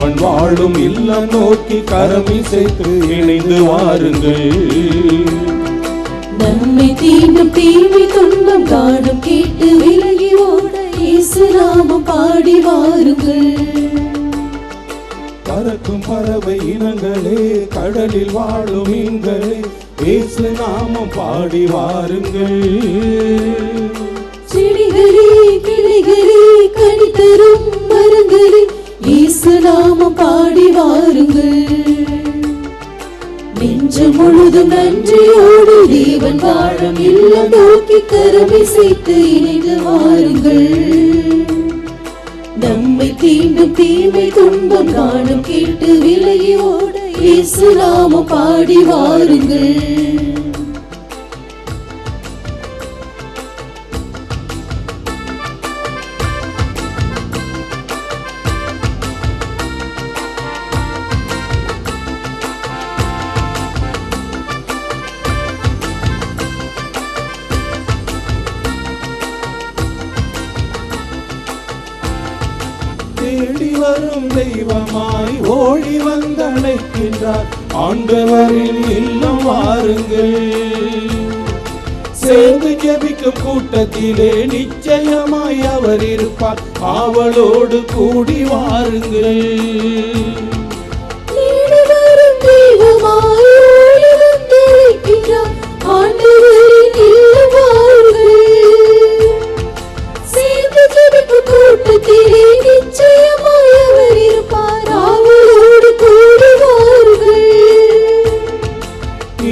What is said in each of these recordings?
வாழும் இல்லம் நோக்கி கரமிசைத்து இணைந்து வாருங்கள். நம்மை தீண்டும் தீமை துன்பம் காணும் கேட்டு விலகி ஓட இயேசு நாமம் பாடி வாருங்கள். பறக்கும் பறவை இனங்களே, கடலில் வாழும் மீன்களே, இயேசு நாமம் பாடி வாருங்கள். செடிகளே கிளைகளே கனி தரும் மரங்களே, இயேசு நாமம் பாடி வாருங்கள். நெஞ்சு முழுதும் நன்றியோடு தேவன் வாழும் இல்லம் நோக்கி கரமிசைத்து இணைந்து வாருங்கள். நம்மை தீண்டும் தீமை துன்பம் காணும் கேட்டு விலகி ஓட இயேசு நாமம் பாடி வாருங்கள். தேடி வரும் தெய்வமாய் ஓடி வந்தழைக்கின்றார் ஆண்டவரின் இல்லம் வாருங்கள். சேர்ந்து ஜெபிக்கும் கூட்டத்திலே நிச்சயமாய் அவர் இருப்பார், ஆவலோடு கூடி வாருங்கள்.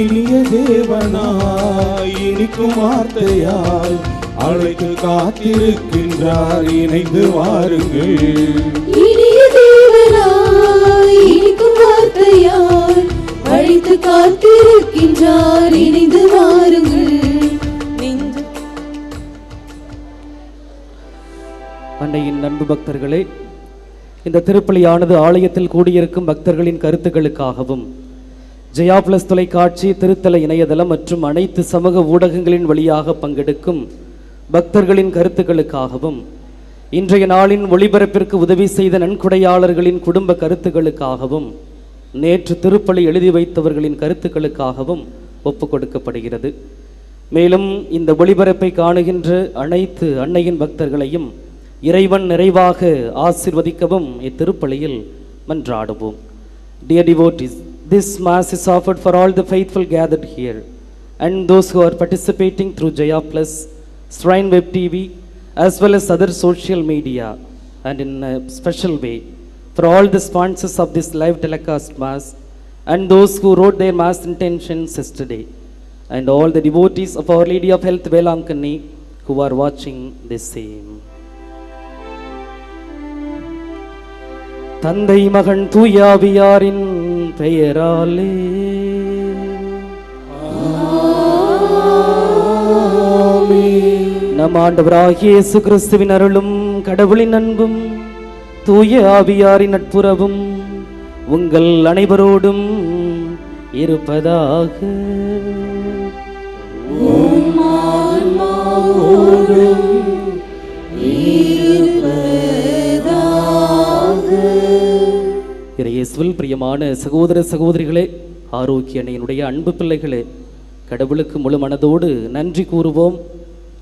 இனிய தேவனாய் இனிக்கும் வார்த்தையால் அழைத்து காத்திருக்கின்றார், இணைந்து வாருங்கள். இனிய தேவனாய் இனிக்கும் வார்த்தையால் அழைத்து காத்திருக்கின்றார், இணைந்து வாருங்கள். அன்னையின் அன்பு பக்தர்களே, இந்த திருப்பலியானது ஆலயத்தில் கூடியிருக்கும் பக்தர்களின் கருத்துக்களுக்காகவும் ஜெயா பிளஸ் தொலைக்காட்சி, திருத்தல இணையதளம் மற்றும் அனைத்து சமூக ஊடகங்களின் வழியாக பங்கெடுக்கும் பக்தர்களின் கருத்துக்களுக்காகவும், இன்றைய நாளின் ஒளிபரப்பிற்கு உதவி செய்த நன்கொடையாளர்களின் குடும்ப கருத்துக்களுக்காகவும், நேற்று திருப்பலி எழுதி வைத்தவர்களின் கருத்துக்களுக்காகவும் ஒப்புக் கொடுக்கப்படுகிறது. மேலும் இந்த ஒளிபரப்பை காணுகின்ற அனைத்து அன்னையின் பக்தர்களையும் இறைவன் நிறைவாக ஆசீர்வதிக்கவும் இத்திருப்பலியில் மன்றாடுவோம். Dear devotees, this Mass is offered for all the faithful gathered here and those who are participating through Jaya Plus, Shrine Web TV, as well as other social media, and in a special way for all the sponsors of this live telecast Mass and those who wrote their Mass intentions yesterday, and all the devotees of Our Lady of Health Velamkanni who are watching this same. தந்தை மகன் தூயாவியாரின் பெயராலே நம் ஆண்டவராகிய இயேசு கிறிஸ்துவின் அருளும் கடவுளின் அன்பும் தூய ஆவியாரின் நட்புறவும் உங்கள் அனைவரோடும் இருப்பதாக. இயேசுவில் பிரியமான சகோதர சகோதரிகளே, ஆரோக்கிய அன்னையினுடைய அன்பு பிள்ளைகளே, கடவுளுக்கு முழு மனதோடு நன்றி கூறுவோம்.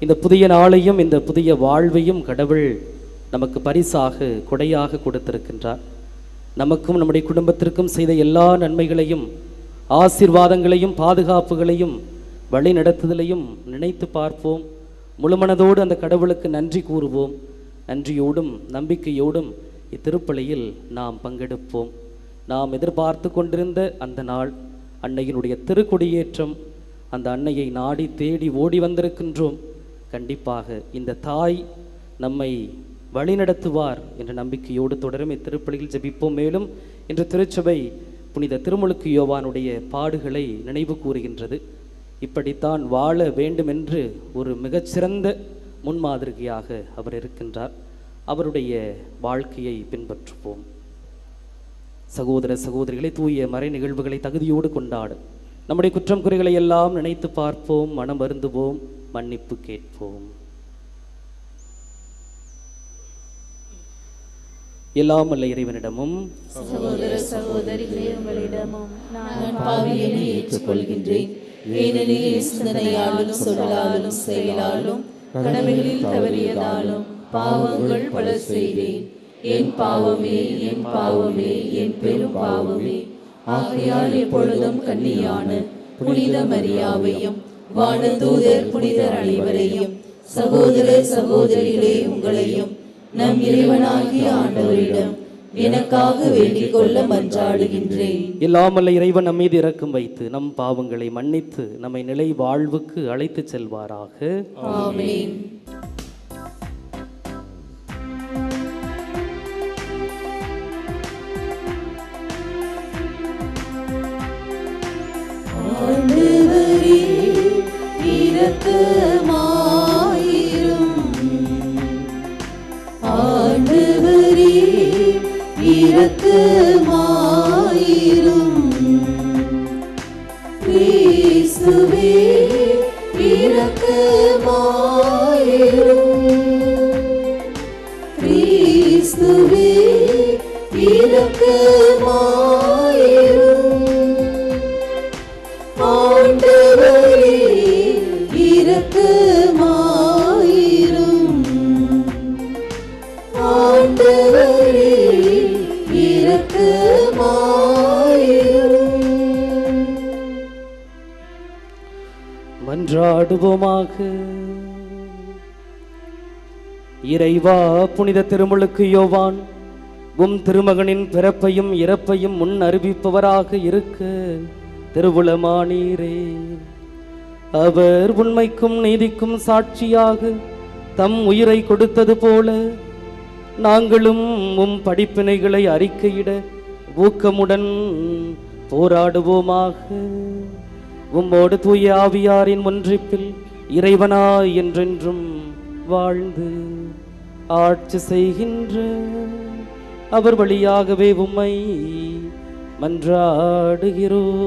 இந்த புதிய நாளையும் இந்த புதிய வாழ்வையும் கடவுள் நமக்கு பரிசாக கொடையாக கொடுத்திருக்கின்றார். நமக்கும் நம்முடைய குடும்பத்திற்கும் செய்த எல்லா நன்மைகளையும் ஆசீர்வாதங்களையும் பாதுகாப்புகளையும் வழி நடத்துதலையும் நினைத்து பார்ப்போம். முழுமனதோடு அந்த கடவுளுக்கு நன்றி கூறுவோம். நன்றியோடும் நம்பிக்கையோடும் இத்திருப்பலியில் நாம் பங்கெடுப்போம். நாம் எதிர்பார்த்து கொண்டிருந்த அந்த நாள் அன்னையினுடைய திருக்கொடியேற்றம். அந்த அன்னையை நாடி தேடி ஓடி வந்திருக்கின்றோம். கண்டிப்பாக இந்த தாய் நம்மை வழிநடத்துவார் என்ற நம்பிக்கையோடு தொடரும் இத்திருப்பலியில் ஜெபிப்போம். மேலும் இன்று திருச்சபை புனித திருமுழுக்கு யோவானுடைய பாடுகளை நினைவு கூறுகின்றது. இப்படித்தான் வாழ வேண்டும் என்று ஒரு மிகச்சிறந்த முன்மாதிரியாக அவர் இருக்கின்றார். அவருடைய வாழ்க்கையை பின்பற்றுவோம். சகோதர சகோதரிகளை தூய மறை நிகழ்வுகளை தகுதியோடு கொண்டாடு நம்முடைய குற்றம் குறைகளை எல்லாம் நினைத்து பார்ப்போம், மனம் வருந்துவோம், மன்னிப்பு கேட்போம். எல்லாம் வல்ல இறைவனிடமும் சகோதர சகோதரிகளே, உங்களிடமும் நான் பாவியனை ஏற்றுக்கொள்கின்றேன். ஏனெனில் சிந்தனையாலும் சொல்லாலும் செயலாலும் கடமைகளில் தவறியதாலும் பாவங்கள் பல செய்தேன். என் பாவமே, என் பாவமே, என் பெரும் பாவமே. ஆகையால் எப்பொழுதும் கன்னியான புனித மரியாவையும் வானதூதர் புனிதர் அனைவரையும் சகோதர சகோதரிகளே உங்களையும் நம் இறைவனாகிய ஆண்டவரிடம் எனக்காக வேண்டிக் கொள்ள மன்றாடுகின்றேன். எல்லாம் வல்ல இறைவன் நம் மீது இரக்கம் வைத்து நம் பாவங்களை மன்னித்து நம்மை நிலை வாழ்வுக்கு அழைத்து செல்வாராக. ஆமென். ஆண்டவரே இரக்கமாயிரும். ஆண்டவரே இரக்கமாயிரும். கிறிஸ்துவே இரக்கமாயிரும். கிறிஸ்துவே இரக்கமாயிரும். ஆண்டவரே இரக்கமாயிரும். ஆண்டவரே இரக்கமாயிரும். மன்றாடுவோமாக. இறைவா, புனித திருமுழுக்கு யோவான் உம் திருமகனின் பிறப்பையும் இறப்பையும் முன் அறிவிப்பவராக இருக்க திருவுளமானீரே. அவர் உண்மைக்கும் நீதிக்கும் சாட்சியாக தம் உயிரை கொடுத்தது போல நாங்களும் உம் படிப்பினைகளை அறிக்கையிட ஊக்கமுடன் போராடுவோமாக. உம்மோடு தூய ஆவியாரின் ஒன்றிப்பில் இறைவனாய் என்றென்றும் வாழ்ந்து ஆட்சி செய்கின்ற அவர் வழியாகவே உம்மை மன்றாடுகிறோம்.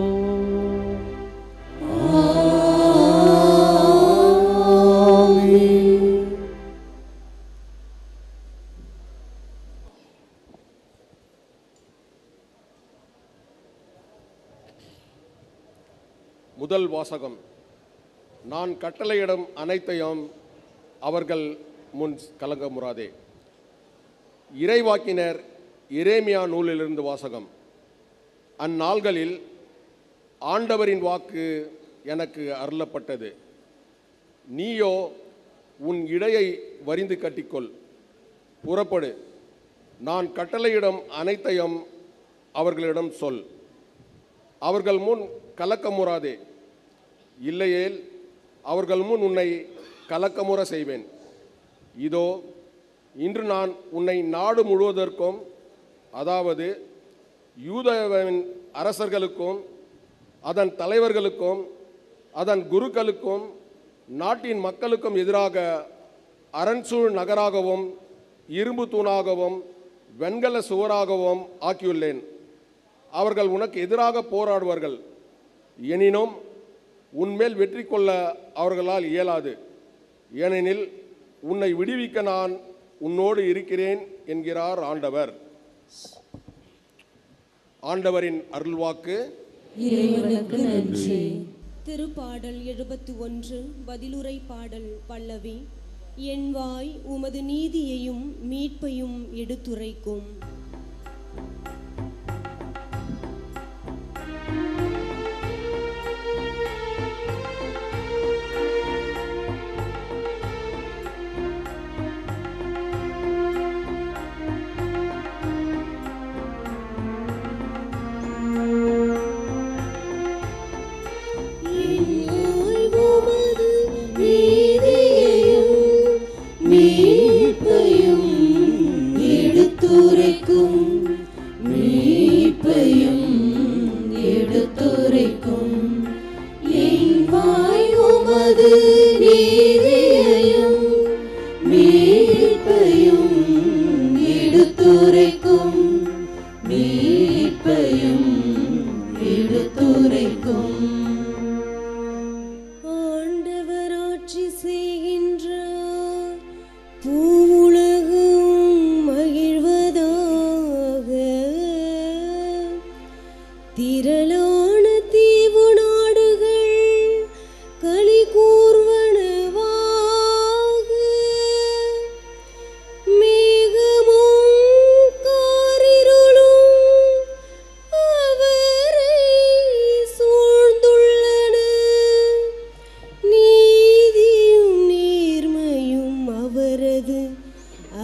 முதல் வாசகம். நான் கட்டளையிடும் அனைத்தையும் அவர்கள் முன் கலங்கமுறாதே. இறைவாக்கினர் எரேமியா நூலிலிருந்து வாசகம். அந்நாள்களில் ஆண்டவரின் வாக்கு எனக்கு அருளப்பட்டது. நீயோ உன் இடையை வரிந்து கட்டிக்கொள், புறப்படு. நான் கட்டளையிடும் அனைத்தையும் அவர்களிடம் சொல். அவர்கள் முன் கலக்கமுறாதே, இல்லையேல் அவர்கள் முன் உன்னை கலக்கமுற செய்வேன். இதோ இன்று நான் உன்னை நாடு முழுவதற்கும், அதாவது யூதேயாவின் அரசர்களுக்கும் அதன் தலைவர்களுக்கும் அதன் குருக்களுக்கும் நாட்டின் மக்களுக்கும் எதிராக அரண்சூழ் நகராகவும் இரும்பு தூணாகவும் வெண்கல சுவராகவும் ஆக்கியுள்ளேன். அவர்கள் உனக்கு எதிராக போராடுவார்கள். எனினும் உன்மேல் வெற்றி கொள்ள அவர்களால் இயலாது. ஏனெனில் உன்னை விடுவிக்க நான் உன்னோடு இருக்கிறேன் என்கிறார் ஆண்டவர். ஆண்டவரின் அருள்வாக்கு. இறைவனுக்கு நன்றி. திருப்பாடல் 71 பதிலுரை பாடல் பல்லவி. என் வாய் உமது நீதியையும் மீட்பையும் எடுத்துரைக்கும். மீட்பையும் எடுத்துரைக்கும். திரளான தீவு நாடுகள் களி கூர்வனவாக, மேகமும் காரிருளும் அவரை சூழ்ந்துள்ளன. நீதியும் நேர்மையும் அவரது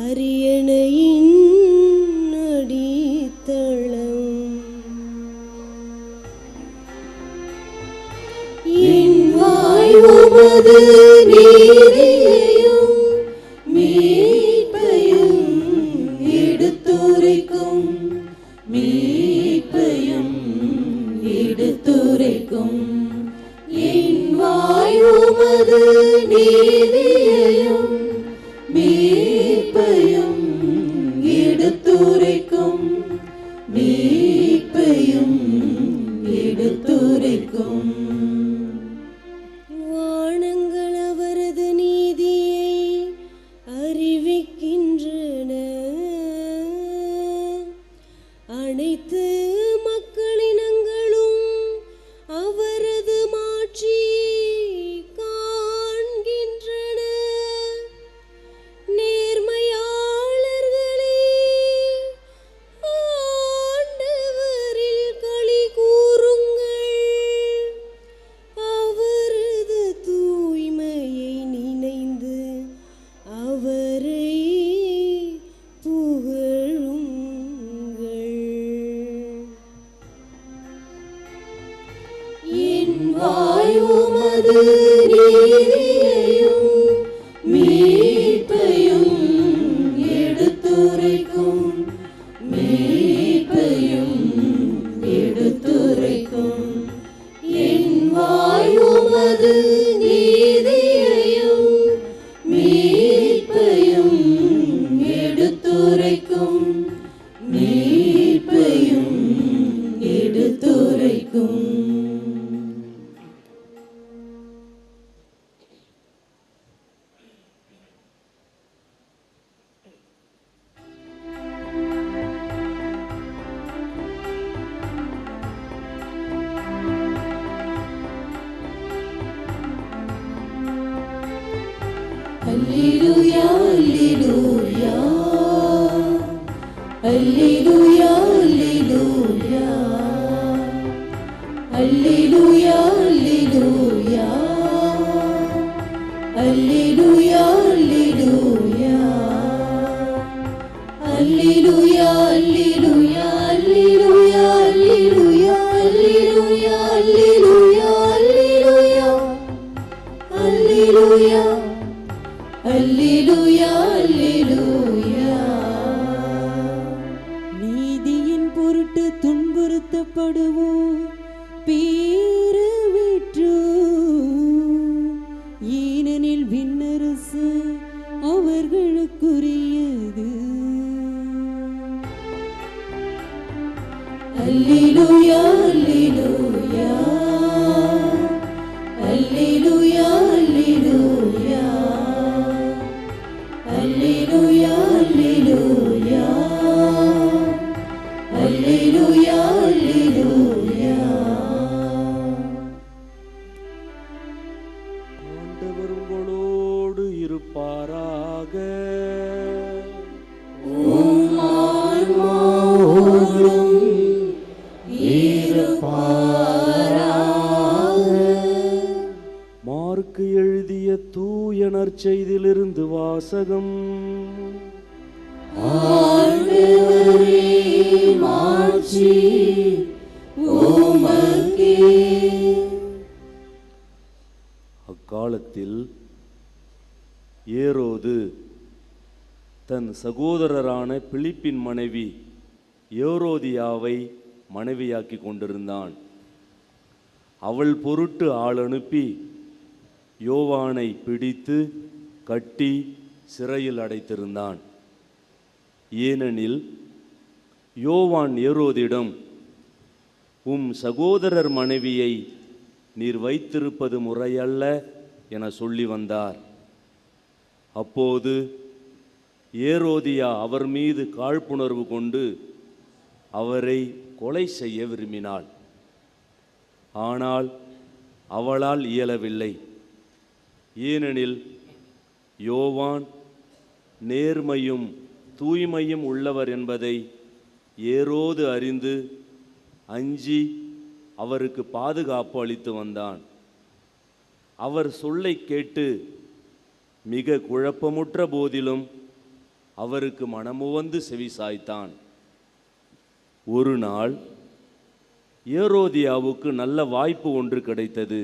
அரியணையின் அடித்தளம். என் வாய் உமது நீதியையும் மீட்பையும் எடுத்துரைக்கும், மீட்பையும் எடுத்துரைக்கும். என் வாய் உமது நீதியையும் மீட்பையும் எடுத்துரைக்கும், மீட்பையும் எடுத்துரைக்கும். வானங்கள் அவரது நீதியை அறிவிக்கின்றன, அனைத்து மக்களினங்களும் அவரது மாட்சியை காண்கின்றன. நேர்மையாளர்களே, ஆண்டவரில் களி கூறுங்கள், அவரது தூய்மையை நினைந்து அவரை புகழுங்கள். என் வாய் உமது நீதியையும் மீட்பையும் எடுத்துரைக்கும், மீட்பையும் எடுத்துரைக்கும். என் வாய் உமது நீதியையும் மீட்பையும் எடுத்துரைக்கும், மீட்பையும் எடுத்துரைக்கும். Alleluia, alleluia, alleluia, alleluia, alleluia, alleluia, alleluia, alleluia, alleluia, alleluia, alleluia, alleluia, alleluia, alleluia, அல்லேலூயா, அல்லேலூயா. நீதியின் பொருட்டு துன்புறுத்தப்படுவோம் பேறு வெற்று, ஏனெனில் விண்ணரசு அவர்களுக்குரியது. அல்லேலூயா, அல்லேலூயா, அல்லேலூயா, அல்லேலூயா, அல்லேலூயா, அல்லேலூயா, அல்லேலூயா, அல்லேலூயா. ஆண்டவர் உங்களோடு இருப்பாராக. உம் ஆன்மாவோடும் இருப்பாராக. மார்க்கு எழுதிய தூய நற்செய்தியிலிருந்து வாசகம். ஆண்டவரே, மாட்சி உமக்கே. அக்காலத்தில் ஏரோது தன் சகோதரரான பிலிப்பின் மனைவி ஏரோதியாவை மனைவியாக்கி கொண்டிருந்தான். அவள் பொருட்டு ஆள் அனுப்பி யோவானை பிடித்து கட்டி சிறையில் அடைத்திருந்தான். ஏனெனில் யோவான் ஏரோதிடம், உம் சகோதரர் மனைவியை நீர் வைத்திருப்பது முறையல்ல என சொல்லி வந்தார். அப்போது ஏரோதியா அவர் மீது காழ்ப்புணர்வு கொண்டு அவரை கொலை செய்ய விரும்பினாள். ஆனால் அவளால் இயலவில்லை. ஏனெனில் யோவான் நேர்மையும் தூய்மையும் உள்ளவர் என்பதை ஏரோது அறிந்து அஞ்சி அவருக்கு பாதுகாப்பு அளித்து வந்தான். அவர் சொல்லை கேட்டு மிக குழப்பமுற்ற போதிலும் அவருக்கு மனமுவந்து செவிசாய்த்தான். ஒரு நாள் ஏரோதியாவுக்கு நல்ல வாய்ப்பு ஒன்று கிடைத்தது.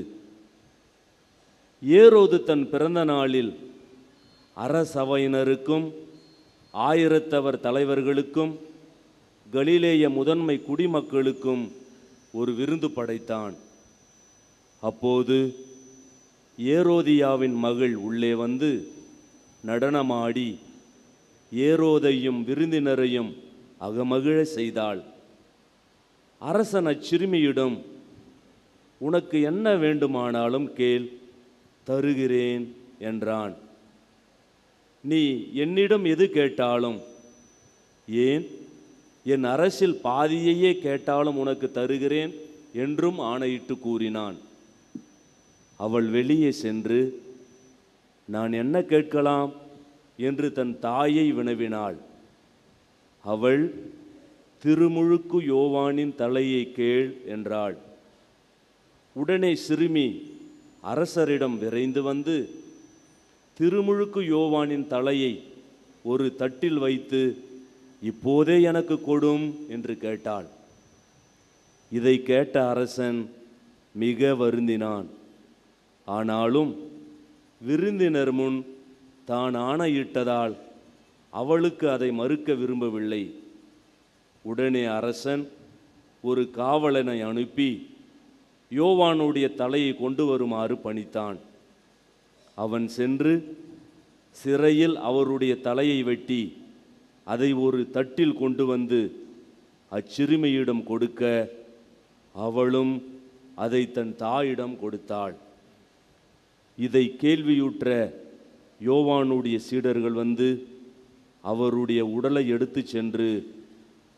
ஏரோது தன் பிறந்த நாளில் அரசவையினருக்கும் ஆயிரத்தவர் தலைவர்களுக்கும் கலிலேய முதன்மை குடிமக்களுக்கும் ஒரு விருந்து படைத்தான். அப்போது ஏரோதியாவின் மகள் உள்ளே வந்து நடனமாடி ஏரோதையும் விருந்தினரையும் அகமகிழ செய்தாள். அரசன் அச்சிறுமியிடம், உனக்கு என்ன வேண்டுமானாலும் கேள், தருகிறேன் என்றான். நீ என்னிடம் எது கேட்டாலும், ஏன் என் அரசில் பாதியையே கேட்டாலும் உனக்கு தருகிறேன் என்றும் ஆணையிட்டு கூறினான். அவள் வெளியே சென்று, நான் என்ன கேட்கலாம் என்று தன் தாயை வினவினாள். அவள், திருமுழுக்கு யோவானின் தலையை கேள் என்றாள். உடனே சிறுமி அரசரிடம் விரைந்து வந்து திருமுழுக்கு யோவானின் தலையை ஒரு தட்டில் வைத்து, இப்போதே எனக்கு கொடும் என்று கேட்டாள். இதை கேட்ட அரசன் மிக வருந்தினான். ஆனாலும் விருந்தினர் முன் தான் ஆணையிட்டதால் அவளுக்கு அதை மறுக்க விரும்பவில்லை. உடனே அரசன் ஒரு காவலனை அனுப்பி யோவானுடைய தலையை கொண்டு வருமாறு பணித்தான். அவன் சென்று சிறையில் அவருடைய தலையை வெட்டி அதை ஒரு தட்டில் கொண்டு வந்து அச்சிறுமியிடம் கொடுக்க, அவளும் அதை தன் தாயிடம் கொடுத்தாள். இதை கேள்வியுற்ற யோவானுடைய சீடர்கள் வந்து அவருடைய உடலை எடுத்து சென்று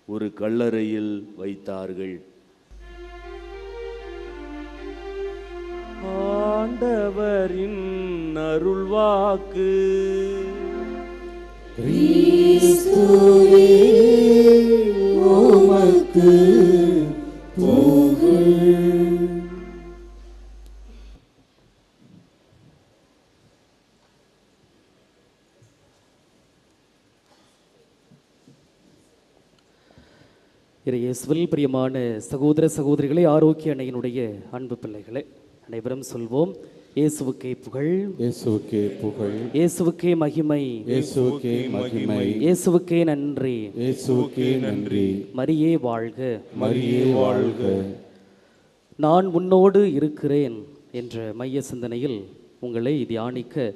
ஒரு கல்லறையில் வைத்தார்கள். ஆண்டவரின் அருள்வாக்கு. கிறிஸ்துவே உமக்கு புகழ். இயேசுவில் பிரியமான சகோதர சகோதரிகளே, ஆரோக்கிய அன்னையினுடைய அன்பு பிள்ளைகளே, அனைவரும் சொல்வோம், இயேசுவுக்கே புகழ், இயேசுவுக்கே புகழ், இயேசுவுக்கே மகிமை, இயேசுவுக்கே மகிமை, இயேசுவுக்கே நன்றி, இயேசுவுக்கே நன்றி. மரியே வாழ்க, மரியே வாழ்க. நான் உன்னோடு இருக்கிறேன் என்ற மைய சிந்தனையில் உங்களை தியானிக்க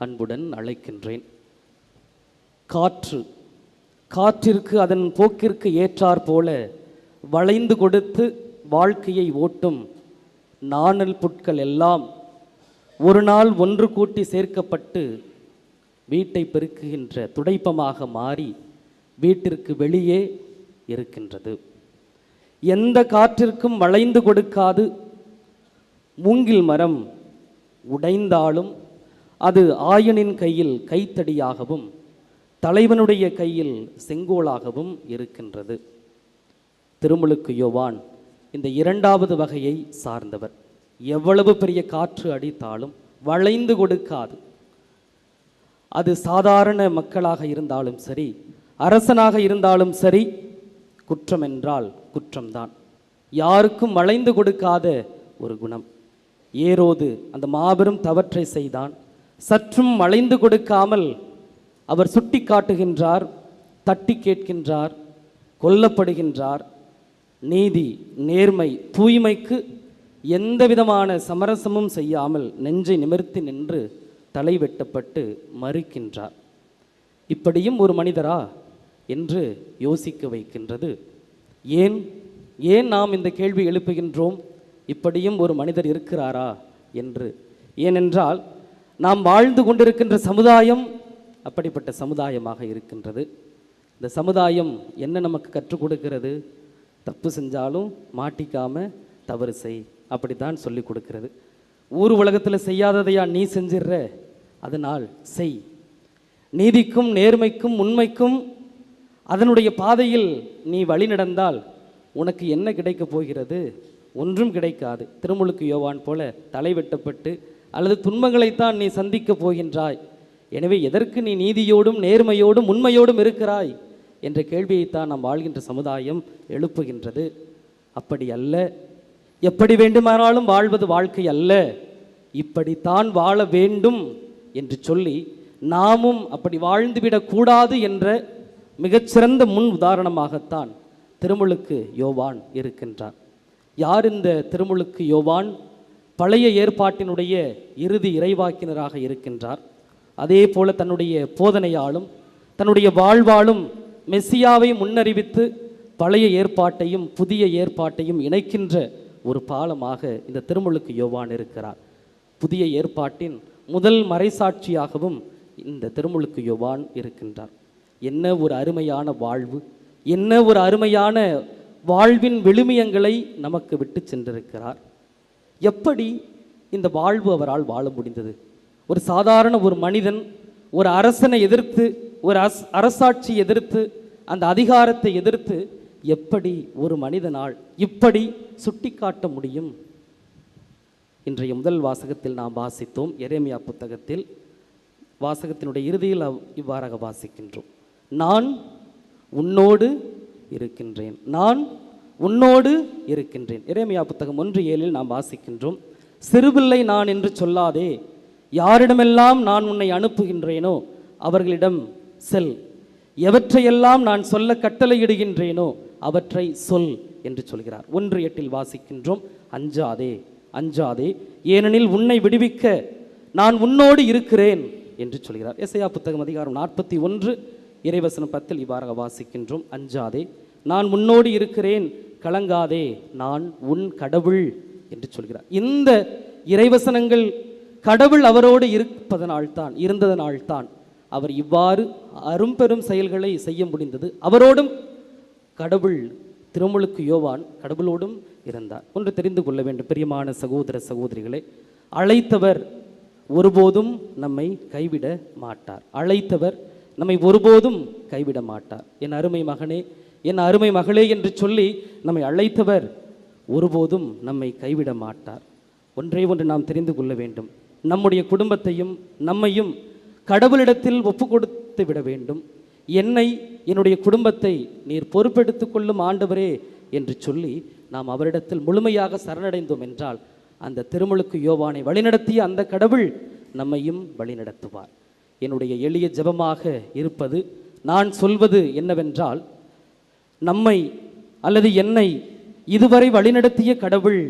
அன்புடன் அழைக்கின்றேன். காற்றிற்கு அதன் போக்கிற்கு ஏற்றாற் போல வளைந்து கொடுத்து வாழ்க்கையை ஓட்டும் நாணல் புட்கள் எல்லாம் ஒரு நாள் ஒன்று கூட்டி சேர்க்கப்பட்டு வீட்டை பெருக்குகின்ற துடைப்பமாக மாறி வீட்டிற்கு வெளியே இருக்கின்றது. எந்த காற்றிற்கும் வளைந்து கொடுக்காது மூங்கில் மரம் உடைந்தாலும் அது ஆயனின் கையில் கைத்தடியாகவும் தலைவனுடைய கையில் செங்கோலாகவும் இருக்கின்றது. திருமுழுக்கு யோவான் இந்த இரண்டாவது வகையை சார்ந்தவர். எவ்வளவு பெரிய காற்று அடித்தாலும் வளைந்து கொடுக்காது. அது சாதாரண மக்களாக இருந்தாலும் சரி, அரசனாக இருந்தாலும் சரி, குற்றம் என்றால் குற்றம்தான். யாருக்கும் வளைந்து கொடுக்காத ஒரு குணம். ஏரோது அந்த மாபெரும் தவற்றை செய்தான். சற்றும் வளைந்து கொடுக்காமல் அவர் சுட்டி காட்டுகின்றார், தட்டி கேட்கின்றார், கொல்லப்படுகின்றார். நீதி, நேர்மை, தூய்மைக்கு எந்த விதமான சமரசமும் செய்யாமல் நெஞ்சை நிமிர்த்தி நின்று தலை வெட்டப்பட்டு மறுக்கின்றார். இப்படியும் ஒரு மனிதரா என்று யோசிக்க வைக்கின்றது. ஏன் நாம் இந்த கேள்வி எழுப்புகின்றோம்? இப்படியும் ஒரு மனிதர் இருக்கிறாரா என்று. ஏனென்றால் நாம் வாழ்ந்து கொண்டிருக்கின்ற சமுதாயம் அப்படிப்பட்ட சமுதாயமாக இருக்கின்றது. இந்த சமுதாயம் என்ன நமக்கு கற்றுக் கொடுக்கிறது? தப்பு செஞ்சாலும் மாட்டிக்காம தவறு செய், அப்படித்தான் சொல்லி கொடுக்கிறது. ஊர் உலகத்தில் செய்யாததையா நீ செஞ்சிடுற, அதனால் செய். நீதிக்கும் நேர்மைக்கும் உண்மைக்கும் அதனுடைய பாதையில் நீ வழி நடந்தால் உனக்கு என்ன கிடைக்கப் போகிறது? ஒன்றும் கிடைக்காது. திருமுழுக்கு யோவான் போல தலை வெட்டப்பட்டு அல்லது துன்பங்களைத்தான் நீ சந்திக்கப் போகின்றாய். எனவே எதற்கு நீ நீதியோடும் நேர்மையோடும் உண்மையோடும் இருக்கிறாய் என்ற கேள்வியைத்தான் நாம் வாழ்கின்ற சமுதாயம் எழுப்புகின்றது. அப்படி அல்ல. எப்படி வேண்டுமானாலும் வாழ்வது வாழ்க்கை அல்ல, இப்படித்தான் வாழ வேண்டும் என்று சொல்லி நாமும் அப்படி வாழ்ந்துவிடக்கூடாது என்ற மிகச்சிறந்த முன் உதாரணமாகத்தான் திருமுழுக்கு யோவான் இருக்கின்றார். யார் இந்த திருமுழுக்கு யோவான்? பழைய ஏற்பாட்டினுடைய இறுதி இறைவாக்கினராக இருக்கின்றார். அதே போல தன்னுடைய போதனையாலும் தன்னுடைய வாழ்வாலும் மெசியாவை முன்னறிவித்து பழைய ஏற்பாட்டையும் புதிய ஏற்பாட்டையும் இணைக்கின்ற ஒரு பாலமாக இந்த திருமுழுக்கு யோவான் இருக்கிறார். புதிய ஏற்பாட்டின் முதல் மறைசாட்சியாகவும் இந்த திருமுழுக்கு யோவான் இருக்கின்றார். என்ன ஒரு அருமையான வாழ்வு, என்ன ஒரு அருமையான வாழ்வின் விழுமியங்களை நமக்கு விட்டு சென்றிருக்கிறார். எப்படி இந்த வாழ்வு அவரால் வாழ முடிந்தது? ஒரு சாதாரண ஒரு மனிதன் ஒரு அரசனை எதிர்த்து, ஒரு அரசாட்சி எதிர்த்து, அந்த அதிகாரத்தை எதிர்த்து எப்படி ஒரு மனிதனால் இப்படி சுட்டிக்காட்ட முடியும்? இன்றைய முதல் வாசகத்தில் நாம் வாசித்தோம். எரேமியா புத்தகத்தில் வாசகத்தினுடைய இறுதியில் இவ்வாறாக வாசிக்கின்றோம். நான் உன்னோடு இருக்கின்றேன், நான் உன்னோடு இருக்கின்றேன். எரேமியா புத்தகம் 1:7 நாம் வாசிக்கின்றோம். சிறுபிள்ளை நான் என்று சொல்லாதே, யாரிடமெல்லாம் நான் உன்னை அனுப்புகின்றேனோ அவர்களிடம் செல், எவற்றையெல்லாம் நான் சொல்ல கட்டளையிடுகின்றேனோ அவற்றை சொல் என்று சொல்கிறார். 1:8 வாசிக்கின்றோம். அஞ்சாதே, அஞ்சாதே, ஏனெனில் உன்னை விடுவிக்க நான் உன்னோடு இருக்கிறேன் என்று சொல்கிறார். எசையா புத்தகம் அதிகாரம் 41 இறைவசனம் 10 இவ்வாறாக வாசிக்கின்றோம். அஞ்சாதே, நான் உன்னோடு இருக்கிறேன், கலங்காதே, நான் உன் கடவுள் என்று சொல்கிறார். இந்த இறைவசனங்கள் கடவுள் அவரோடு இருந்ததனால்தான் அவர் இவ்வாறு அரும்பெரும் செயல்களை செய்ய முடிந்தது. அவரோடும் கடவுள், திருமுழுக்கு யோவான் கடவுளோடும் இருந்தார். ஒன்று தெரிந்து கொள்ள வேண்டும் பிரியமான சகோதர சகோதரிகளே, அழைத்தவர் ஒருபோதும் நம்மை கைவிட மாட்டார். அழைத்தவர் நம்மை ஒருபோதும் கைவிட மாட்டார். என் அருமை மகனே, என் அருமை மகளே என்று சொல்லி நம்மை அழைத்தவர் ஒருபோதும் நம்மை கைவிட மாட்டார். ஒன்றே ஒன்று நாம் தெரிந்து கொள்ள வேண்டும். நம்முடைய குடும்பத்தையும் நம்மையும் கடவுளிடத்தில் ஒப்பு கொடுத்து விட வேண்டும். என்னை, என்னுடைய குடும்பத்தை நீர் பொறுப்பெடுத்துக் கொள்ளும் ஆண்டவரே என்று சொல்லி நாம் அவரிடத்தில் முழுமையாக சரணடைந்தோம் என்றால் அந்த திருமுழுக்கு யோவானை வழிநடத்திய அந்த கடவுள் நம்மையும் வழிநடத்துவார். என்னுடைய எளிய ஜெபமாக இருப்பது, நான் சொல்வது என்னவென்றால், நம்மை அல்லது என்னை இதுவரை வழிநடத்திய கடவுள்,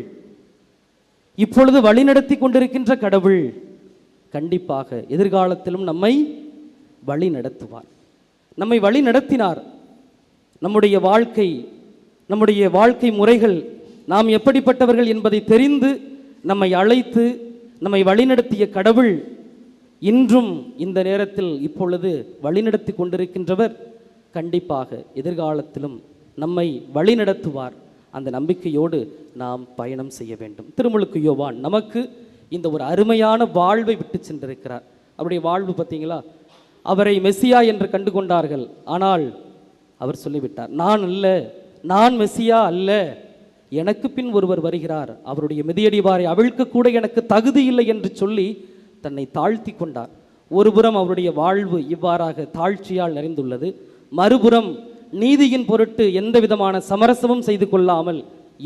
இப்பொழுது வழிநடத்தி கொண்டிருக்கின்ற கடவுள் கண்டிப்பாக எதிர்காலத்திலும் நம்மை வழி நடத்துவார். நம்மை வழி நடத்தினார். நம்முடைய வாழ்க்கை முறைகள், நாம் எப்படிப்பட்டவர்கள் என்பதை தெரிந்து நம்மை அழைத்து நம்மை வழிநடத்திய கடவுள் இன்றும் இந்த நேரத்தில் இப்பொழுது வழிநடத்தி கொண்டிருக்கின்றவர் கண்டிப்பாக எதிர்காலத்திலும் நம்மை வழிநடத்துவார். அந்த நம்பிக்கையோடு நாம் பயணம் செய்ய வேண்டும். திருமுழுக்கு யோவான் நமக்கு இந்த ஒரு அருமையான வாழ்வை விட்டு சென்றிருக்கிறார். அவருடைய வாழ்வு பார்த்தீங்களா? அவரை மெசியா என்று கண்டு கொண்டார்கள். ஆனால் அவர் சொல்லிவிட்டார், நான் அல்ல, நான் மெசியா அல்ல, எனக்கு பின் ஒருவர் வருகிறார், அவருடைய மிதியடிவாரை அவிழ்க்க கூட எனக்கு தகுதி இல்லை என்று சொல்லி தன்னை தாழ்த்தி கொண்டார். ஒருபுறம் அவருடைய வாழ்வு இவ்வாறாக தாழ்ச்சியால் நிறைந்துள்ளது, மறுபுறம் நீதியின் பொருட்டு எந்த விதமான சமரசமும் செய்து கொள்ளாமல்,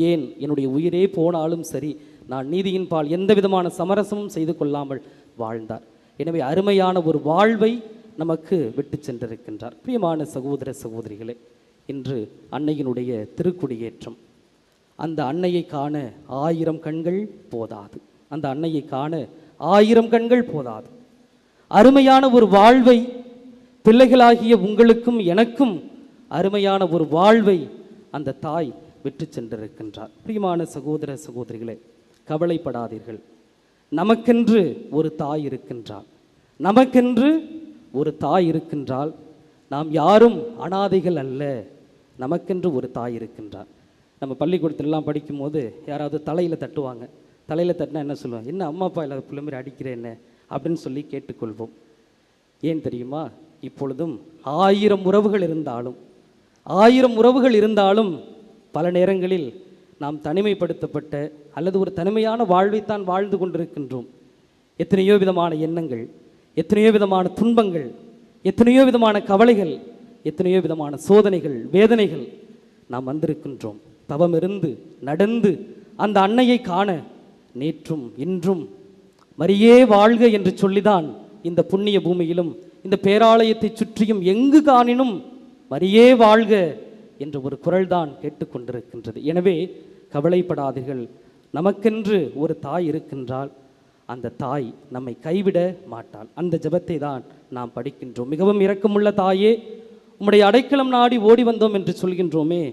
ஏன் என்னுடைய உயிரே போனாலும் சரி, நான் நீதியின் பால் எந்த விதமான சமரசமும் செய்து கொள்ளாமல் வாழ்ந்தார். எனவே அருமையான ஒரு வாழ்வை நமக்கு விட்டு சென்றிருக்கின்றார். பிரியமான சகோதர சகோதரிகளே, இன்று அன்னையினுடைய திருக்குடியேற்றம். அந்த அன்னையை காண 1000 கண்கள் போதாது. அந்த அன்னையை காண 1000 கண்கள் போதாது. அருமையான ஒரு வாழ்வை பிள்ளைகளாகிய உங்களுக்கும் எனக்கும் அருமையான ஒரு வாழ்வை அந்த தாய் விட்டு சென்றிருக்கின்றார். பிரியமான சகோதர சகோதரிகளே, கவலைப்படாதீர்கள். நமக்கென்று ஒரு தாய் இருக்கின்றாள். நமக்கென்று ஒரு தாய் இருக்கின்றாள். நாம் யாரும் அனாதைகள் அல்ல. நமக்கென்று ஒரு தாய் இருக்கின்றார். நம்ம பள்ளிக்கூடத்துலலாம் படிக்கும்போது யாராவது தலையில் தட்டுவாங்க. தலையில் தட்டினா என்ன சொல்லுவாங்க? என்ன அம்மா அப்பா இல்லாத பிள்ளை மாதிரி அடிக்கிறேன் என்ன அப்படின்னு சொல்லி கேட்டுக்கொள்வோம். ஏன் தெரியுமா? இப்பொழுதும் 1000 உறவுகள் இருந்தாலும் பல நேரங்களில் நாம் தனிமைப்படுத்தப்பட்ட அல்லது ஒரு தனிமையான வாழ்வைத்தான் வாழ்ந்து கொண்டிருக்கின்றோம். எத்தனையோ விதமான எண்ணங்கள், எத்தனையோ விதமான துன்பங்கள், எத்தனையோ விதமான கவலைகள், எத்தனையோ விதமான சோதனைகள், வேதனைகள் நாம் வந்திருக்கின்றோம். தவமிருந்து நடந்து அந்த அன்னையை காண நேற்றும் இன்றும் மரியே வாழ்க என்று சொல்லிதான் இந்த புண்ணிய பூமியிலும் இந்த பேராலயத்தை சுற்றியும் எங்கு காணினும் மரியே வாழ்க என்ற ஒரு குரல்தான் கேட்டுக்கொண்டிருக்கின்றது. எனவே கவலைப்படாதீர்கள். நமக்கென்று ஒரு தாய் இருக்கின்றால் அந்த தாய் நம்மை கைவிட மாட்டாள். அந்த ஜெபத்தை தான் நாம் படிக்கின்றோம். மிகவும் இரக்கமுள்ள தாயே, உம்முடைய அடைக்கலம் நாடி ஓடி வந்தோம் என்று சொல்கின்றோமே,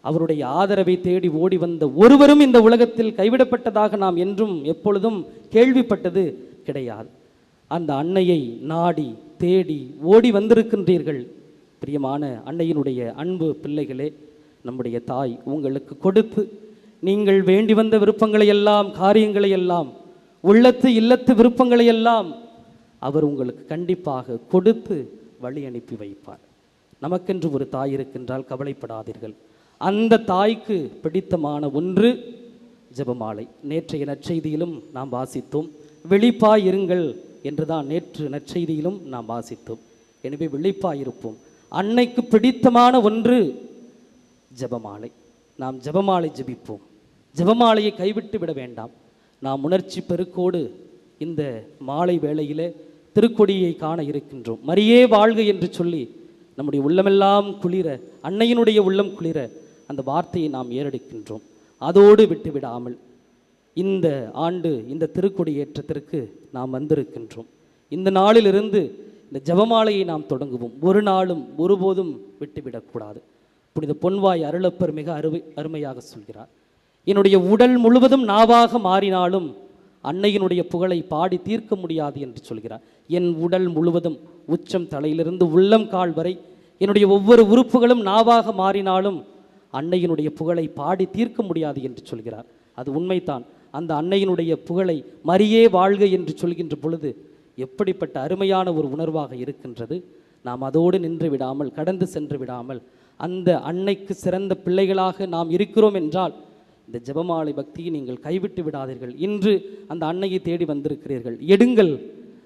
அவருடைய ஆதரவை தேடி ஓடி வந்த ஒருவரும் இந்த உலகத்தில் கைவிடப்பட்டதாக நாம் என்றும் எப்பொழுதும் கேள்விப்பட்டது கிடையாது. அந்த அன்னையை நாடி தேடி ஓடி வந்திருக்கின்றீர்கள். பிரியமான அன்னையினுடைய அன்பு பிள்ளைகளே, நம்முடைய தாய் உங்களுக்கு கொடுத்து நீங்கள் வேண்டி வந்த விருப்பங்களை எல்லாம், காரியங்களை எல்லாம், உள்ளத்து இல்லத்து விருப்பங்களை எல்லாம் அவர் உங்களுக்கு கண்டிப்பாக கொடுத்து வழி அனுப்பி வைப்பார். நமக்கென்று ஒரு தாய் இருக்கின்றால் கவலைப்படாதீர்கள். அந்த தாய்க்கு பிடித்தமான ஒன்று ஜெபமாலை. நேற்றைய நற்செய்தியிலும் நாம் வாசித்தோம். விழிப்பாய் இருங்கள் என்றுதான் நேற்று நற்செய்தியிலும் நாம் வாசித்தோம். எனவே விழிப்பாய் இருப்போம். அன்னைக்கு பிடித்தமான ஒன்று ஜெபமாலை. நாம் ஜெபமாலை ஜெபிப்போம். ஜெபமாலையை கைவிட்டு விட வேண்டாம். நாம் உணர்ச்சி பெருக்கோடு இந்த மாலை வேளையிலே திருக்கொடியை காண இருக்கின்றோம். மரியே வாழ்க என்று சொல்லி நம்முடைய உள்ளமெல்லாம் குளிர, அன்னையினுடைய உள்ளம் குளிர அந்த வார்த்தையை நாம் ஏறெடுக்கின்றோம். அதோடு விட்டுவிடாமல் இந்த ஆண்டு இந்த திருக்கொடி ஏற்றத்திற்கு நாம் வந்திருக்கின்றோம். இந்த நாளிலிருந்து இந்த ஜெபமாலையை நாம் தொடங்குவோம். ஒரு நாளும் ஒருபோதும் விட்டுவிடக்கூடாது. புனித பொன்வாய் அருளப்பர் மிக அருமையாக சொல்கிறார், என்னுடைய உடல் முழுவதும் நாவாக மாறினாலும் அன்னையினுடைய புகழை பாடி தீர்க்க முடியாது என்று சொல்கிறார். என் உடல் முழுவதும் உச்சம் தலையிலிருந்து உள்ளம் கால் வரை என்னுடைய ஒவ்வொரு உறுப்புகளும் நாவாக மாறினாலும் அன்னையினுடைய புகழை பாடி தீர்க்க முடியாது என்று சொல்கிறார். அது உண்மைதான். அந்த அன்னையினுடைய புகழை மரியே வாழ்க என்று சொல்கின்ற பொழுது எப்படிப்பட்ட அருமையான ஒரு உணர்வாக இருக்கின்றது. நாம் அதோடு நின்று விடாமல், கடந்து சென்று விடாமல், அந்த அன்னைக்கு சிறந்த பிள்ளைகளாக நாம் இருக்கிறோம் என்றால் இந்த ஜெபமாலை பக்தியை நீங்கள் கைவிட்டு விடாதீர்கள். இன்று அந்த அன்னையை தேடி வந்திருக்கிறீர்கள், எடுங்கள்,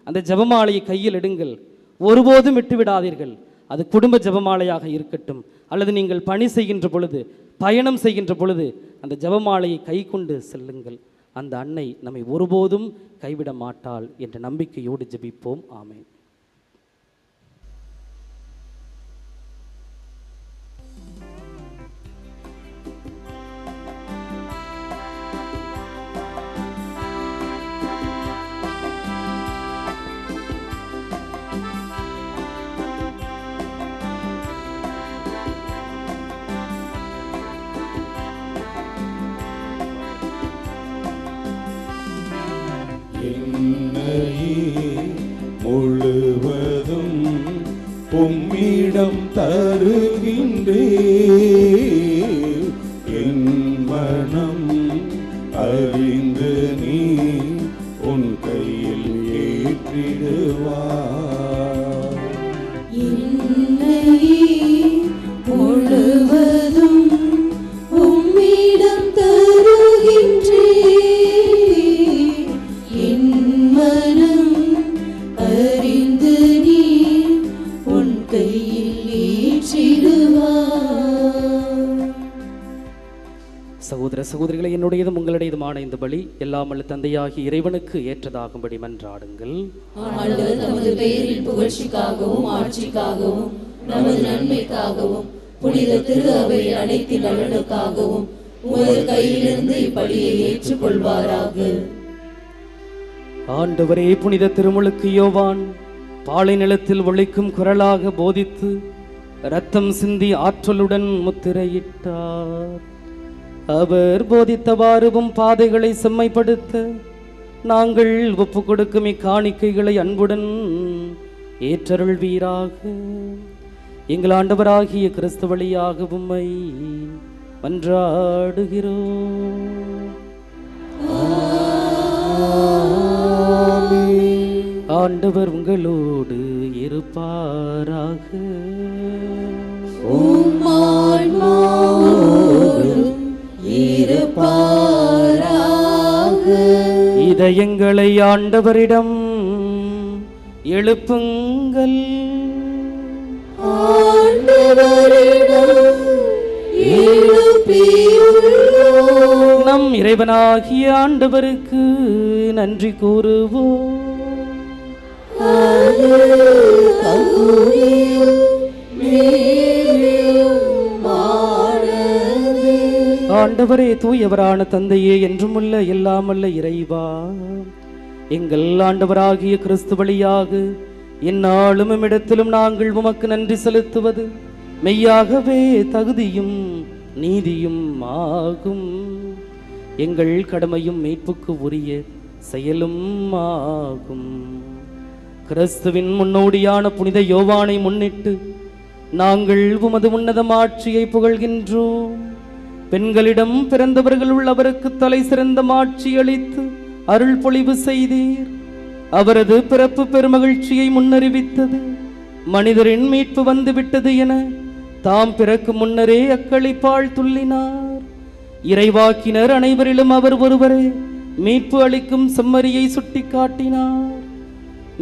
அந்த ஜெபமாலையை கையில் எடுங்கள். ஒருபோதும் விட்டு விடாதீர்கள். அது குடும்ப ஜெபமாலையாக இருக்கட்டும், அல்லது நீங்கள் பணி செய்கின்ற பொழுது, பயணம் செய்கின்ற பொழுது அந்த ஜெபமாலையை கை கொண்டு செல்லுங்கள். அந்த அன்னை நம்மை ஒருபோதும் கைவிட மாட்டாள் என்ற நம்பிக்கையோடு ஜெபிப்போம். ஆமென். முழுவதும் உம்மிடம் தருகின்றே, என் மனம் அறிந்து நீ உன் கையில் ஏற்றிடுவார். முழுவதும் உம்மிடம் தருகின்றே, என் மனம் அறிந்து நீ உன் கையில் ஏற்றிடுவார். சகோதர சகோதரிகளை, என்னுடையதும் உங்களுடையதுமான இந்த பலி எல்லாம் வல்ல தந்தையாகி இறைவனுக்கு ஏற்றதாகும்படி மன்றாடுங்கள். ஆண்டவர் தமது பெயரின் புகழ்ச்சிக்காகவும் ஆட்சிக்காகவும் நமது நன்மைக்காகவும் புனித திரு அவை அனைத்து நலனுக்காகவும் உமது கையிலிருந்து இப்படியை ஏற்றுக்கொள்வாராக. ஆண்டவரே, புனித திருமுழுக்கு யோவான் பாலை நிலத்தில் ஒலிக்கும் குரலாக போதித்து இரத்தம் சிந்தி ஆற்றலுடன் முத்திரையிட்டார். அவர் போதித்தவாறும் பாதைகளை செம்மைப்படுத்த நாங்கள் ஒப்பு கொடுக்கும் இக்காணிக்கைகளை அன்புடன் ஏற்றருள்வீராக. எங்கள் ஆண்டவராகிய கிறிஸ்து வழியாக உம்மை மன்றாடுகிறோம். ஆண்டவர் உங்களோடு இருப்பாராக. இதயங்களை ஆண்டவரிடம் எழுப்புங்கள். நம் இறைவனாகிய ஆண்டவருக்கு நன்றி கூறுவோம். ஆண்டவரே, தூயவரான தந்தையே, என்றுமுள்ள எல்லாமல்ல இறைவா, எங்கள் ஆண்டவராகிய கிறிஸ்து வழியாக இந்நாளும் இடத்திலும் நாங்கள் உமக்கு நன்றி செலுத்துவது மெய்யாகவே தகுதியும் நீதியும் ஆகும். எங்கள் கடமையும் மீட்புக்கு உரிய செயலும் ஆகும். கிறிஸ்துவின் முன்னோடியான புனித யோவானை முன்னிட்டு நாங்கள் உமது உன்னத மாட்சியை புகழ்கின்றோம். பெண்களிடம் பிறந்தவர்கள் உள்ளவருக்கு தலை சிறந்த மாட்சி அளித்து அருள் பொழிவு செய்தீர். அவரது பிறப்பு பெருமகிழ்ச்சியை முன்னறிவித்தது. மனிதரின் மீட்பு வந்துவிட்டது என தாம் பிறக்கும் முன்னரே அக்களிப்பால் துள்ளினார். இறைவாக்கினர் அனைவரிலும் அவர் ஒருவரே மீட்பு அளிக்கும் செம்மறியை சுட்டி காட்டினார்.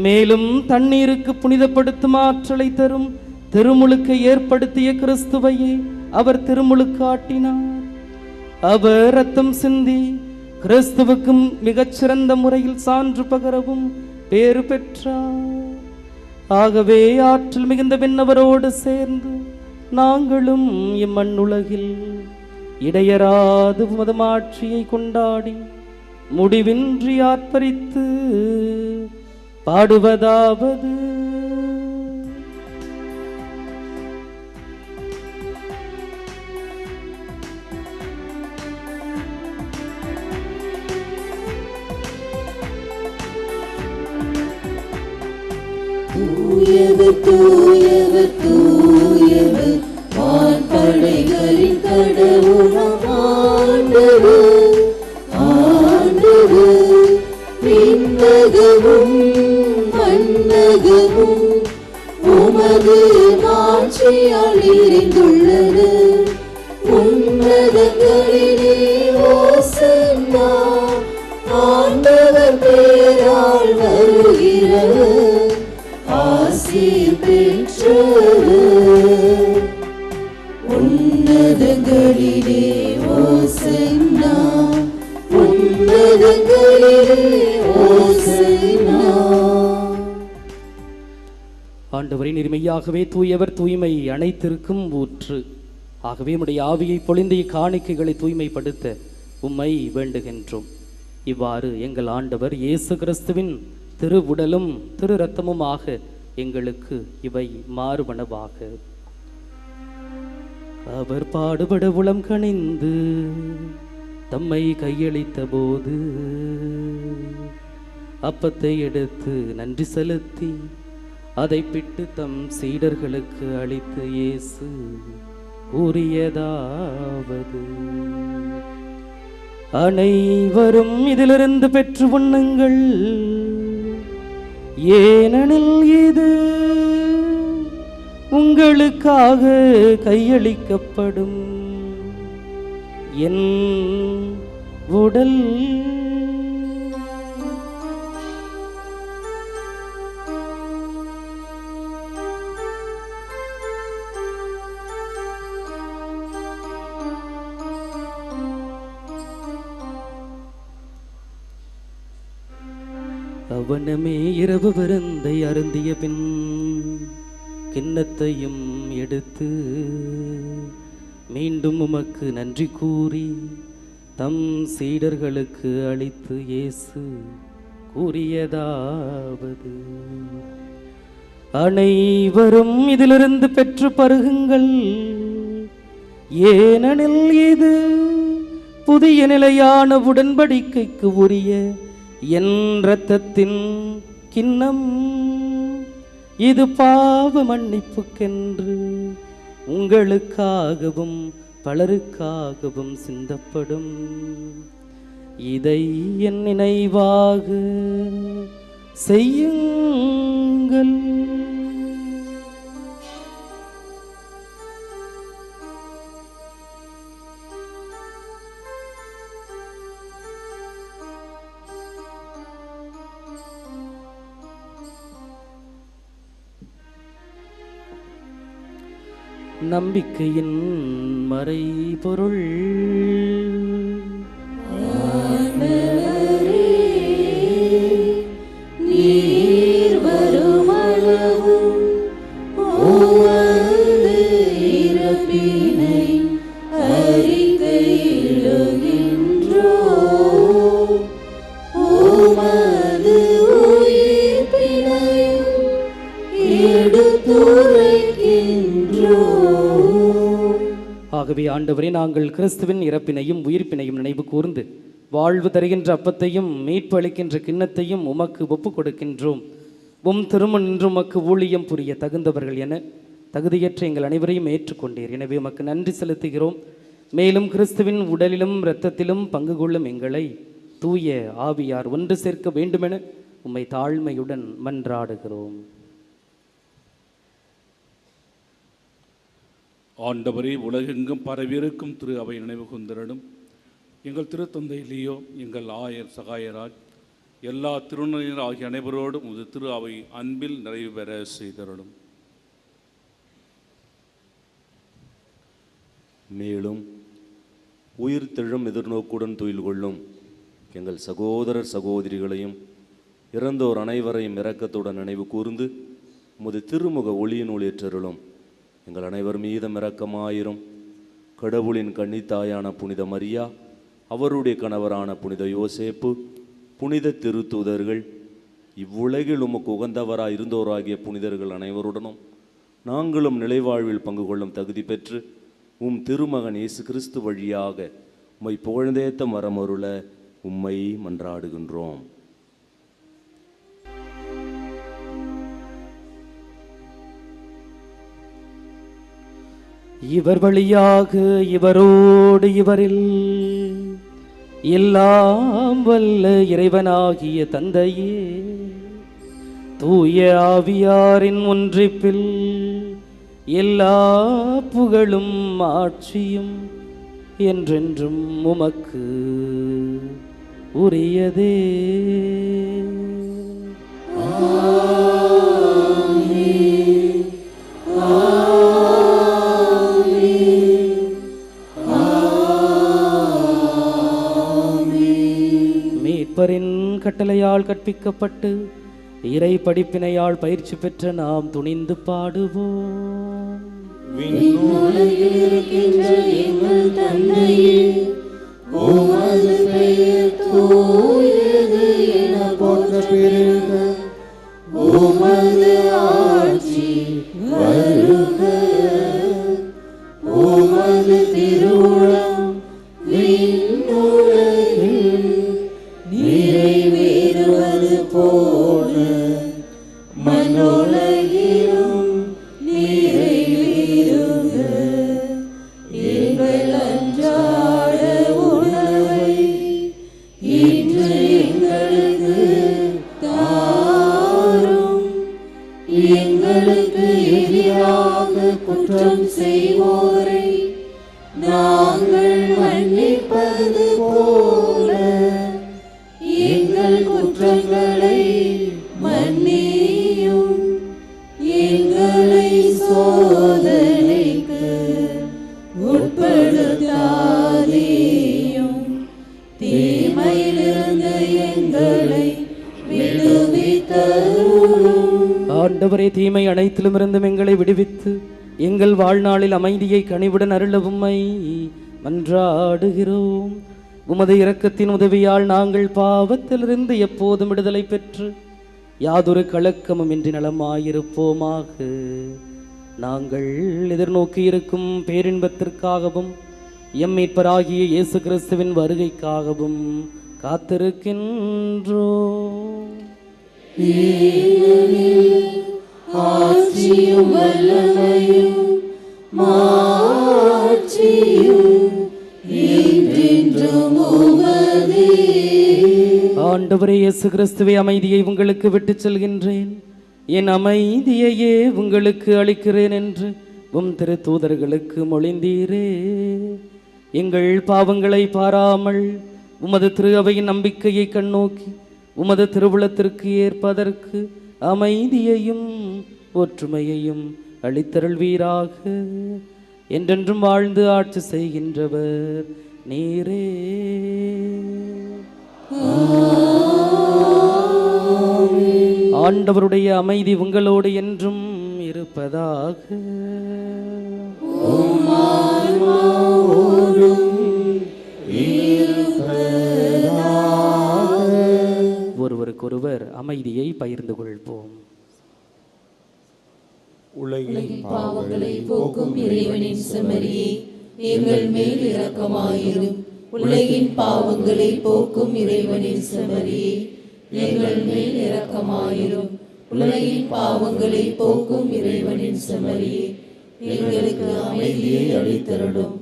மேலும் தண்ணீருக்கு புனிதப்படுத்தும் ஆற்றலை தரும் திருமுழுக்கை ஏற்படுத்திய கிறிஸ்துவையே அவர் திருமுழுக்காட்டினார். அவர் ரத்தம் சிந்தி கிறிஸ்துவுக்கும் மிகச்சிறந்த முறையில் சான்று பகரவும் பேறு பெற்றார். ஆகவே ஆற்றல் மிகுந்த விண்ணவரோடு சேர்ந்து நாங்களும் இம்மண்ணுலகில் இடையராது உமது ஆட்சியை கொண்டாடி முடிவின்றி ஆர்ப்பரித்து பாடுவதாவது: தூயவர் தூயவர் தூயவர் வான்படைகளின் கடவுளாம் ஆண்டவர். ஆண்டவர் விண்ணகமும் மண்ணகமும் உமது ஆட்சியால் நிறைந்துள்ளன. உன்னதங்களிலே ஓசன்னா, ஆண்டவர் பேரால் வருகிறவர் ஆசீர் பெற்றவர். உன்னதங்களிலே ஓசன்னா, உன்னதங்களிலே ஓசன்னா. ஆண்டவரை நிர்மையாகவே தூயவர், தூய்மை அனைத்திற்கும் ஊற்று. ஆகவே உம்முடைய ஆவியை பொழிந்து இக்காணிக்கைகளை தூய்மைப்படுத்த உம்மை வேண்டுகின்றோம். இவ்வாறு எங்கள் ஆண்டவர் இயேசு கிறிஸ்துவின் திரு உடலும் திரு இரத்தமுமாக எங்களுக்கு இவை மாறுபனவாக. அவர் பாடுபட உளம் கனிந்து தம்மை கையளித்த போது அப்பத்தை எடுத்து நன்றி செலுத்தி அதை பிட்டு தம் சீடர்களுக்கு அளித்து இயேசு கூறியதாவது: அனைவரும் இதிலிருந்து பெற்று உண்ணுங்கள், ஏனெனில் இது உங்களுக்காக கையளிக்கப்படும் என் உடல். அவனமே இரவு விருந்தை அருந்திய பின் கிண்ணத்தையும் எடுத்து மீண்டும் உமக்கு நன்றி கூறி தம் சீடர்களுக்கு அளித்து இயேசு கூறியதாவது: அனைவரும் இதிலிருந்து பெற்று பருகுங்கள், ஏனெனில் இது புதிய நிலையான உடன்படிக்கைக்கு உரிய என் இரத்தத்தின் கிண்ணம். இது பாவ மன்னிப்புக்கென்று உங்களுக்காகவும் பலருக்காகவும் சிந்தப்படும். இதை என் நினைவாக செய்யுங்கள். நம்பிக்கையின் மறைபொருள். நீர் வருமளவும் உமது இறப்பினை அறிக்கையிடுகின்றோம். உமது உயிர்ப்பினையும் எடுத்துரைக்கின்றோம். ஆகவே ஆண்டவரே, நாங்கள் கிறிஸ்துவின் இறப்பினையும் உயிர்ப்பினையும் நினைவு கூர்ந்து வாழ்வு தருகின்ற அப்பத்தையும் மீட்பு அளிக்கின்ற கிண்ணத்தையும் உமக்கு ஒப்புக் கொடுக்கின்றோம். திருமண் நின்று உமக்கு ஊழியம் புரிய தகுந்தவர்கள் என தகுதியற்ற எங்கள் அனைவரையும் ஏற்றுக்கொண்டீர். எனவே உமக்கு நன்றி செலுத்துகிறோம். மேலும் கிறிஸ்துவின் உடலிலும் இரத்தத்திலும் பங்கு கொள்ளும் எங்களை தூய ஆவியார் ஒன்று சேர்க்க வேண்டுமென உம்மை தாழ்மையுடன் மன்றாடுகிறோம். ஆண்டவரே, உலகெங்கும் பரவியிருக்கும் திரு அவை நினைவு கூர்ந்திடும். எங்கள் திருத்தந்தை லியோ, எங்கள் ஆயர் சகாயராஜ், எல்லா திருநீர் ஆகிய அனைவரோடும் உது திரு அவை அன்பில் நிறைவு பெற செய்தருடும். மேலும் உயிர் தெழும் எதிர்நோக்குடன் துயில் கொள்ளும் எங்கள் சகோதரர் சகோதரிகளையும் இறந்தோர் அனைவரையும் இரக்கத்துடன் நினைவு கூர்ந்து உமது திருமுக ஒளியினுள் ஏற்றருளும். எங்கள் அனைவர் மீதும் இரக்கமாயிரும். கடவுளின் கன்னித்தாயான புனித மரியா, அவருடைய கணவரான புனித யோசேப்பு, புனித திருத்தூதர்கள், இவ்வுலகில் உமக்கு உகந்தவராய் இருந்தோராகிய புனிதர்கள் அனைவருடனும் நாங்களும் நிலைவாழ்வில் பங்கு கொள்ளும் தகுதி பெற்று உம் திருமகன் இயேசு கிறிஸ்து வழியாக உம்மை புகழ்ந்தேத்த மரமருள உம்மை மன்றாடுகின்றோம். இவர் வழியாக இவரோடு இவரில் எல்லாம் வல்ல இறைவனாகிய தந்தையே, தூய ஆவியாரின் ஒன்றிப்பில் எல்லா புகழும் ஆட்சியும் என்றென்றும் உமக்கு உரியதே. மீட்பரின் கட்டளையால் கற்பிக்கப்பட்டு இறை படிப்பினையால் பயிற்சி பெற்ற நாம் துணிந்து பாடுவோம். விண்ணுலகில் இருக்கின்ற எங்கள் தந்தையே, உமது பெயர் தூயது என போற்றப் பெறுக. உமது ஆட்சி வருக. உமது திருவுளம் விண்ணுலகில் நிறைவேறுவது போல மண்ணுலகிலும் நிறைவேறுக. எங்கள் அன்றாட உணவை இன்று எங்களுக்கு தாரும். எங்களுக்கு எதிராக குற்றம் செய்வோரை நாங்கள் மன்னிப்பது போல எங்கள் குற்றங்களை மன்னியும். எங்களை சோதனைக்கு உட்படுத்தாதேயும். தீமையிலிருந்து எங்களை விடுவித்தருளும். ஆண்டவரே, தீமை அனைத்திலும் இருந்தும் எங்களை விடுவித்து எங்கள் வாழ்நாளில் அமைதியை கனிவுடன் அருள உம்மை மன்றாடுகிறோம். உமது இரக்கத்தின் உதவியால் நாங்கள் பாவத்திலிருந்து எப்போதும் விடுதலை பெற்று யாதொரு கலக்கமும் இன்றி நலமாயிருப்போமாக. நாங்கள் எதிர்நோக்கி இருக்கும் பேரின்பத்திற்காகவும் எம் மீட்பராகிய இயேசு கிறிஸ்துவின் வருகைக்காகவும் காத்திருக்கின்றோம். ஆட்சியும் வல்லமையும் மாட்சியும் என்றென்றும் உமதே. ஆண்டவரே இயேசு கிறிஸ்துவே, அமைதியை உங்களுக்கு விட்டுச் செல்கின்றேன், என் அமைதியையே உங்களுக்கு அளிக்கிறேன் என்று உம் திருத்தூதர்களுக்கு மொழிந்தீரே. எங்கள் பாவங்களை பாராமல் உமது திரு அவையின் நம்பிக்கையை கண்ணோக்கி உமது திருவுளத்திற்கு ஏற்பதற்கு அமைதியையும் ஒற்றுமையையும் அளித்தருள்வீராக. என்றென்றும் வாழ்ந்து ஆட்சி செய்கின்றவர் நீரே. ஆண்டவருடைய அமைதி உங்களோடு என்றும் இருப்பதாக. ஒருவருக்கொருவர் அமைதியை பகிர்ந்து கொள்வோம். உலகின் பாவங்களை போக்கும் இறைவனின் செம்மறியே, எங்கள் மேல் இரக்கமாயிரும். உலகின் பாவங்களை போக்கும் இறைவனின் செம்மறியே, எங்கள் மேல் இரக்கமாயிரும். உலகின் பாவங்களை போக்கும் இறைவனின் செம்மறியே, எங்களுக்கு அமைதியை அளித்தருளும்.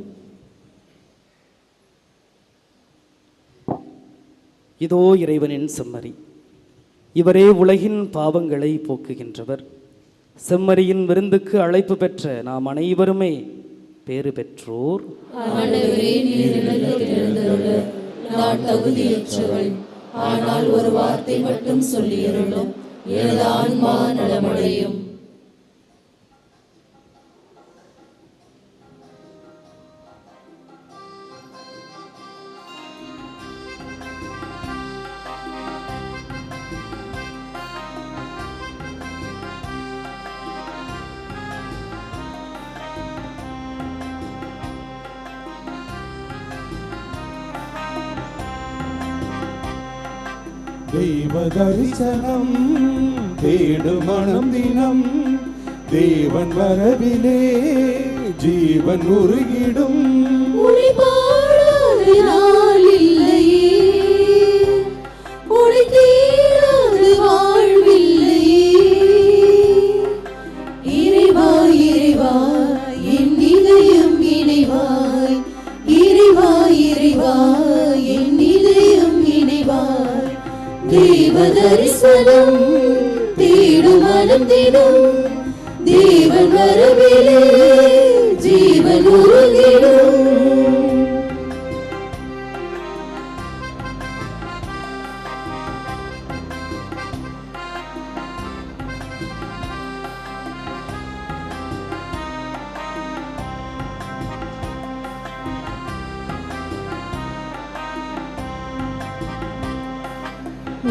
இதோ இறைவனின் செம்மறி, இவரே உலகின் பாவங்களை போக்குகின்றவர். செம்மறியின் விருந்துக்கு அழைப்பு பெற்ற நாம் அனைவருமே பேறு பெற்றோர். ஆண்டவரே, நீர் இல்லத்தில் எழுந்தருள நான் தகுதியற்றவள். ஆனால் ஒரு வார்த்தை மட்டும் சொல்லியருளும், எனது ஆன்மா நலமடையும். தெய்வ தரிசனம் தேடும் மனம் தினம், தேவன் வரவிலே ஜீவன் உருகிடும். உனை பாடாத நாள் இல்லையே, உனை தேடாத வாழ்வில்லையே. இறைவா இறைவா என் இதயம் இணைவாய், இறைவா இறைவா என் இதயம் இணைவாய். தேவ தரிசனம் தேடும் மனம் தினம், தேவன் வரவிலே ஜீவன் உருகிடும்.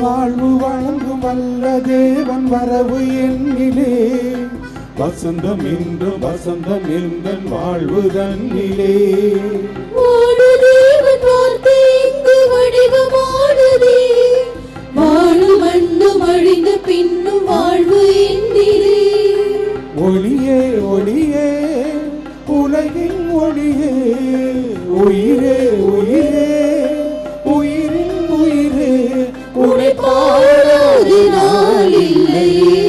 வாழ்வு வழங்கும் வல்ல தேவன் வரவு என்னிலே, வசந்தம் இன்று வசந்தம் எங்கள் வாழ்வு தன்னிலே. ஓடு தேவன் வார்த்தை இங்கு வடிவமானதே, வாழும் மண்ணும் அழிந்த பின்னும் வாழ்வு என்னிலே. ஒளியே ஒளியே உலகின் ஒளியே, உயிரே உயிரே உயிரின் உயிரே, உனை பாடாத நாள் இல்லையே,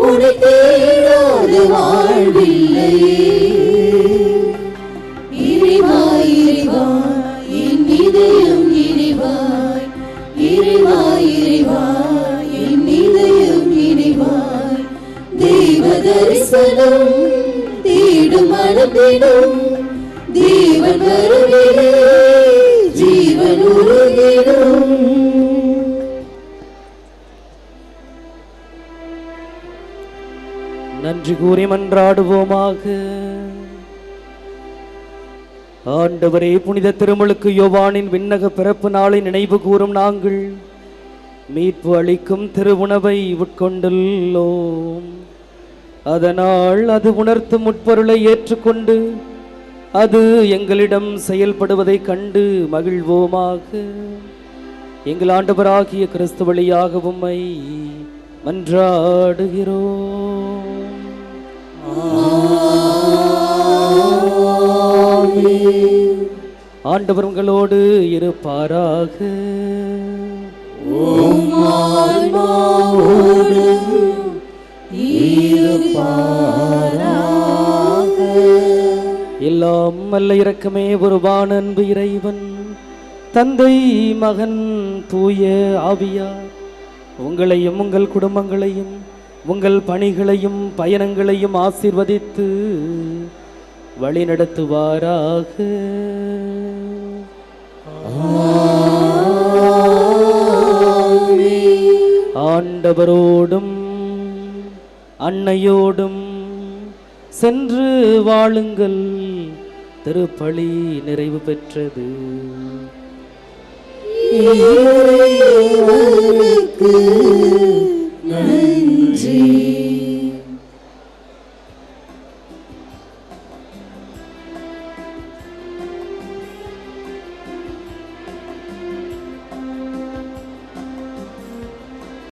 உனை தேடாத வாழ்வில்லையே. இறைவா இறைவா என் இதயம் இணைவாய், இறைவா இறைவா என் இதயம் இணைவாய். தெய்வ தரிசனம் தேடும் மனம் தினம், தேவன் வரவிலே ஜீவன் உருகிடும். நன்றி கூறி மன்றாடுவோமாக. ஆண்டவரே, புனித திருமுழுக்கு யோவானின் விண்ணக பிறப்பு நாளை நினைவு கூறும் நாங்கள் மீட்பு அளிக்கும் திருவுணவை உட்கொண்டுள்ளோம். அதனால் அது உணர்த்தும் முற்பொருளை ஏற்றுக்கொண்டு அது எங்களிடம் செயல்படுவதை கண்டு மகிழ்வோமாக. எங்கள் ஆண்டவராகிய கிறிஸ்து வழியாக உம்மை மன்றாடுகிறோம். ஆண்டவர் உங்களோடு இருப்பாராக. இருப்பாராக. எல்லாம் வல்ல இரக்கமே ஒருவான அன்பு இறைவன் தந்தை மகன் தூய ஆவியார் உங்களையும் உங்கள் குடும்பங்களையும் உங்கள் பணிகளையும் பயணங்களையும் ஆசீர்வதித்து வழிநடத்துவாராக. ஆண்டவரோடும் அன்னையோடும் சென்று வாழுங்கள். திருப்பலி நிறைவு பெற்றது. நன்றி.